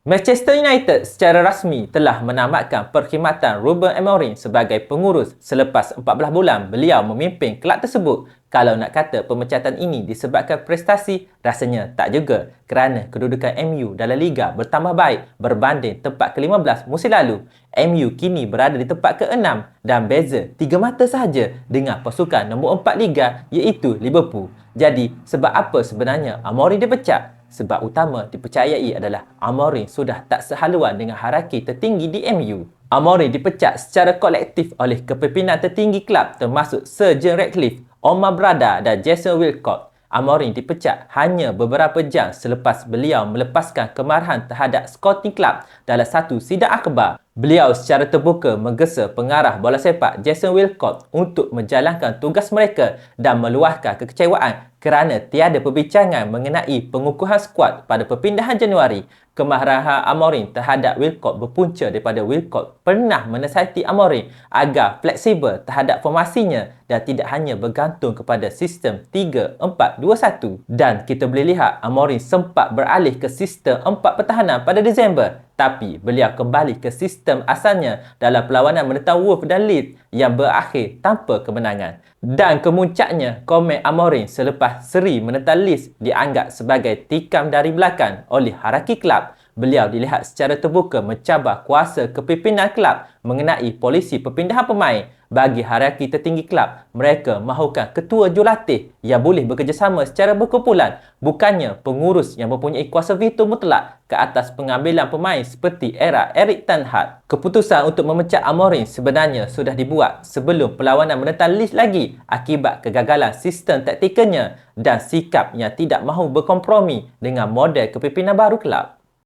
Manchester United secara rasmi telah menamatkan perkhidmatan Ruben Amorim sebagai pengurus selepas 14 bulan beliau memimpin kelab tersebut. Kalau nak kata pemecatan ini disebabkan prestasi, rasanya tak juga, kerana kedudukan MU dalam Liga bertambah baik berbanding tempat ke-15 musim lalu. MU kini berada di tempat ke-6 dan beza 3 mata sahaja dengan pasukan nombor 4 Liga iaitu Liverpool. Jadi, sebab apa sebenarnya Amorim dipecat? Sebab utama dipercayai adalah Amorim sudah tak sehaluan dengan hierarki tertinggi di MU. Amorim dipecat secara kolektif oleh kepimpinan tertinggi kelab termasuk Sir Jim Ratcliffe, Omar Berrada dan Jason Wilcock. Amorim dipecat hanya beberapa jam selepas beliau melepaskan kemarahan terhadap Scouting Club dalam satu sidang akhbar. Beliau secara terbuka menggesa pengarah bola sepak Jason Wilcock untuk menjalankan tugas mereka dan meluahkan kekecewaan kerana tiada perbincangan mengenai pengukuhan skuad pada perpindahan Januari. Kemarahan Amorim terhadap Wilcock berpunca daripada Wilcock pernah menasihati Amorim agar fleksibel terhadap formasinya dan tidak hanya bergantung kepada sistem 3-4-2-1. Dan kita boleh lihat Amorim sempat beralih ke sistem 4 pertahanan pada Disember, tapi beliau kembali ke sistem asalnya dalam perlawanan menentang Wolves dan Leeds yang berakhir tanpa kemenangan. Dan kemuncaknya, komen Amorim selepas seri menentang Leeds dianggap sebagai tikam dari belakang oleh hierarki kelab. Beliau dilihat secara terbuka mencabar kuasa kepimpinan kelab mengenai polisi perpindahan pemain. Bagi hierarki tertinggi kelab, mereka mahukan ketua jurulatih yang boleh bekerjasama secara berkumpulan, bukannya pengurus yang mempunyai kuasa veto mutlak ke atas pengambilan pemain seperti era Erik ten Hag. Keputusan untuk memecat Amorim sebenarnya sudah dibuat sebelum perlawanan menentang Leeds lagi akibat kegagalan sistem taktikalnya dan sikap yang tidak mahu berkompromi dengan model kepimpinan baru kelab.